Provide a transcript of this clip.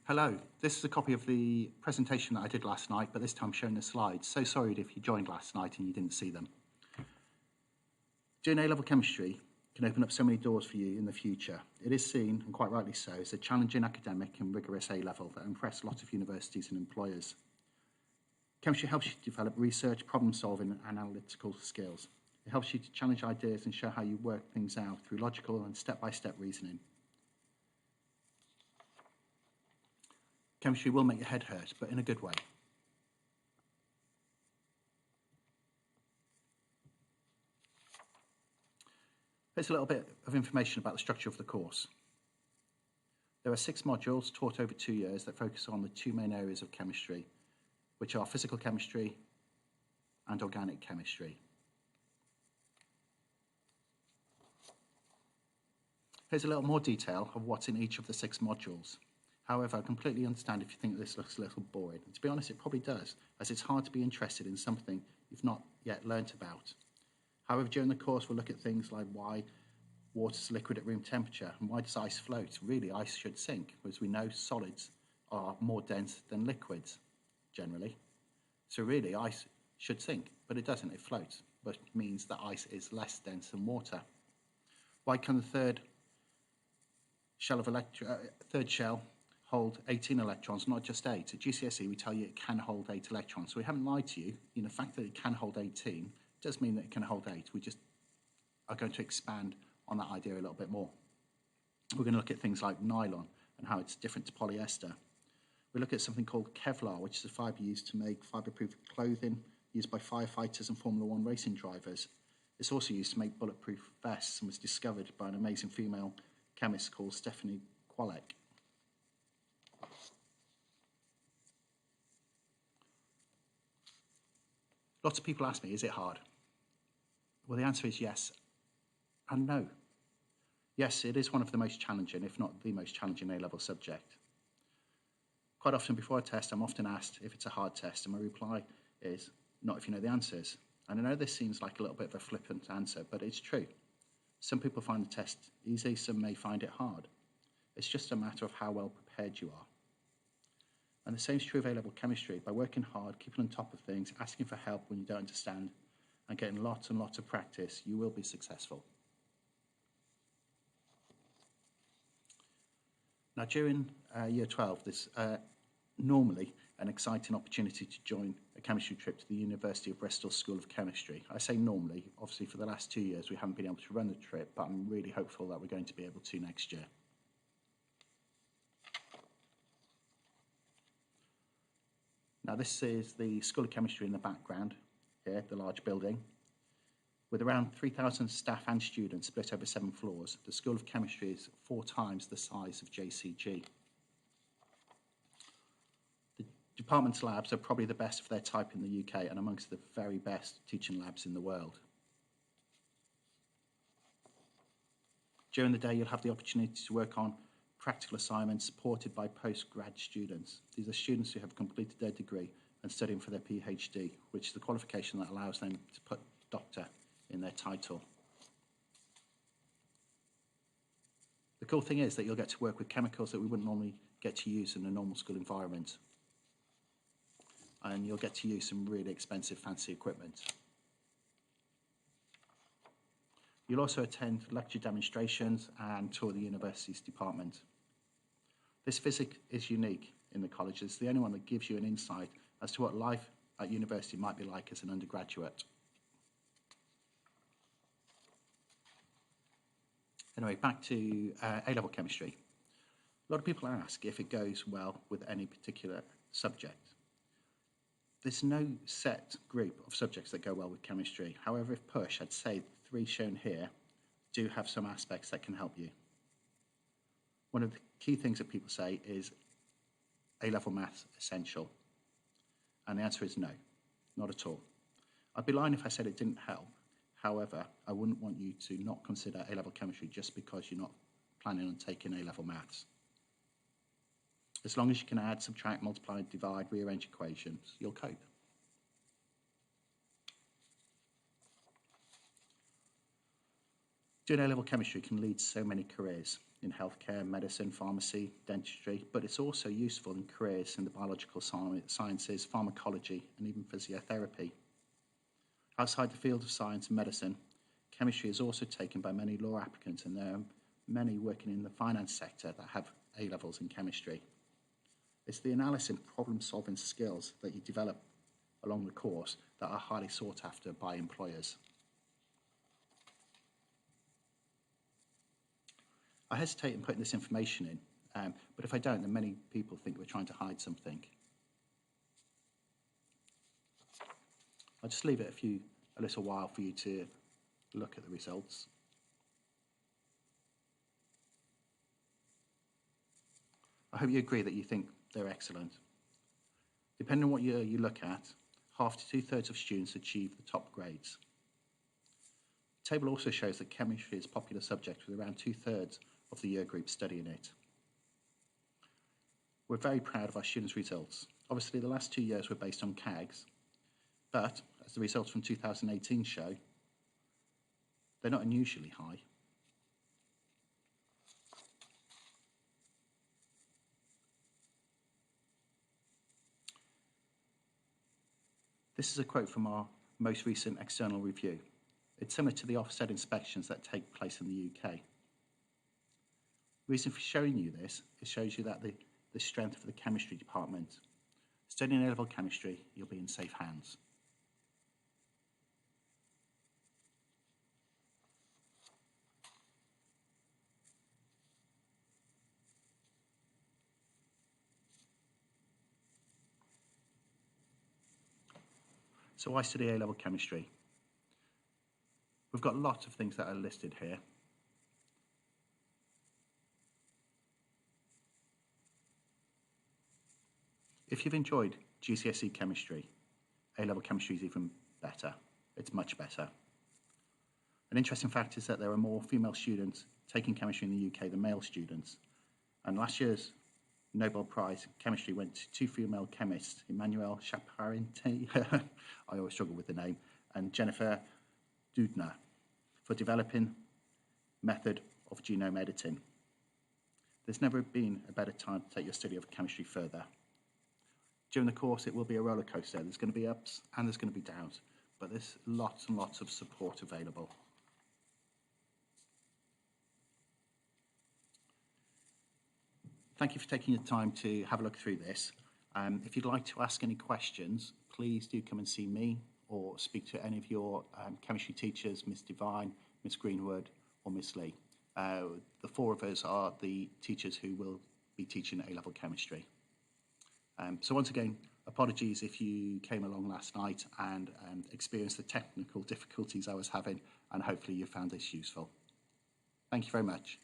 Hello, this is a copy of the presentation that I did last night, but this time showing the slides. So sorry if you joined last night and you didn't see them. Doing A-level chemistry can open up so many doors for you in the future. It is seen, and quite rightly so, as a challenging academic and rigorous A-level that impress lots of universities and employers. Chemistry helps you develop research, problem-solving and analytical skills. It helps you to challenge ideas and show how you work things out through logical and step-by-step reasoning. Chemistry will make your head hurt, but in a good way. Here's a little bit of information about the structure of the course. There are 6 modules taught over 2 years that focus on the 2 main areas of chemistry, which are physical chemistry and organic chemistry. Here's a little more detail of what's in each of the 6 modules. However, I completely understand if you think this looks a little boring. And to be honest, it probably does, as it's hard to be interested in something you've not yet learnt about. However, during the course, we'll look at things like why water's liquid at room temperature and why does ice float. Really, ice should sink, because we know solids are more dense than liquids, generally. So really, ice should sink, but it doesn't, it floats, which means that ice is less dense than water. Why can the third shell hold 18 electrons, not just 8. At GCSE, we tell you it can hold 8 electrons. So we haven't lied to you. The fact that it can hold 18 does mean that it can hold 8. We just are going to expand on that idea a little bit more. We're going to look at things like nylon and how it's different to polyester. We look at something called Kevlar, which is a fibre used to make fibre-proof clothing used by firefighters and Formula 1 racing drivers. It's also used to make bulletproof vests and was discovered by an amazing female chemist called Stephanie Kwolek. Lots of people ask me, is it hard? Well, the answer is yes and no. Yes, it is one of the most challenging, if not the most challenging A-level subject. Quite often before a test, I'm often asked if it's a hard test, and my reply is, not if you know the answers. And I know this seems like a little bit of a flippant answer, but it's true. Some people find the test easy, some may find it hard. It's just a matter of how well prepared you are. And the same is true of A-level chemistry. By working hard, keeping on top of things, asking for help when you don't understand, and getting lots and lots of practice, you will be successful. Now, during Year 12, there's normally an exciting opportunity to join a chemistry trip to the University of Bristol School of Chemistry. I say normally, obviously for the last 2 years we haven't been able to run the trip, but I'm really hopeful that we're going to be able to next year. Now, this is the School of Chemistry in the background here, the large building. With around 3,000 staff and students split over 7 floors, the School of Chemistry is 4 times the size of JCG. The department's labs are probably the best of their type in the UK and amongst the very best teaching labs in the world. During the day, you'll have the opportunity to work on practical assignments supported by postgrad students. These are students who have completed their degree and studying for their PhD, which is the qualification that allows them to put doctor in their title. The cool thing is that you'll get to work with chemicals that we wouldn't normally get to use in a normal school environment. And you'll get to use some really expensive, fancy equipment. You'll also attend lecture demonstrations and tour the university's department. This visit is unique in the college. It's the only one that gives you an insight as to what life at university might be like as an undergraduate. Anyway, back to A-level chemistry. A lot of people ask if it goes well with any particular subject. There's no set group of subjects that go well with chemistry. However, if push, I'd say the 3 shown here do have some aspects that can help you. One of the key things that people say is A-level maths essential? And the answer is no, not at all. I'd be lying if I said it didn't help. However, I wouldn't want you to not consider A-level chemistry just because you're not planning on taking A-level maths. As long as you can add, subtract, multiply, divide, rearrange equations, you'll cope. Doing A-level chemistry can lead to so many careers. in healthcare, medicine, pharmacy, dentistry, but it's also useful in careers in the biological sciences, pharmacology, and even physiotherapy. Outside the field of science and medicine, chemistry is also taken by many law applicants, and there are many working in the finance sector that have A-levels in chemistry. It's the analysis and problem-solving skills that you develop along the course that are highly sought after by employers. I hesitate in putting this information in, but if I don't, then many people think we're trying to hide something. I'll just leave it a little while for you to look at the results. I hope you agree that you think they're excellent. Depending on what year you look at, half to two-thirds of students achieve the top grades. The table also shows that chemistry is a popular subject with around two-thirds of the year group studying it. We're very proud of our students' results. Obviously, the last 2 years were based on CAGs, but as the results from 2018 show, they're not unusually high. This is a quote from our most recent external review. It's similar to the offset inspections that take place in the UK. The reason for showing you this, it shows you that the strength of the chemistry department. Studying A-level chemistry, you'll be in safe hands. So why study A-level chemistry? We've got lots of things that are listed here. If you've enjoyed GCSE chemistry, A-level chemistry is even better. It's much better. An interesting fact is that there are more female students taking chemistry in the UK than male students. And last year's Nobel Prize in Chemistry went to two female chemists, Emmanuelle Charpentier, I always struggle with the name, and Jennifer Doudna, for developing method of genome editing. There's never been a better time to take your study of chemistry further. During the course, it will be a roller coaster. There's going to be ups and there's going to be downs, but there's lots and lots of support available. Thank you for taking the time to have a look through this. If you'd like to ask any questions, please do come and see me or speak to any of your chemistry teachers, Miss Devine, Miss Greenwood, or Miss Lee. The four of us are the teachers who will be teaching A-level chemistry. So once again, apologies if you came along last night and experienced the technical difficulties I was having, and hopefully you found this useful. Thank you very much.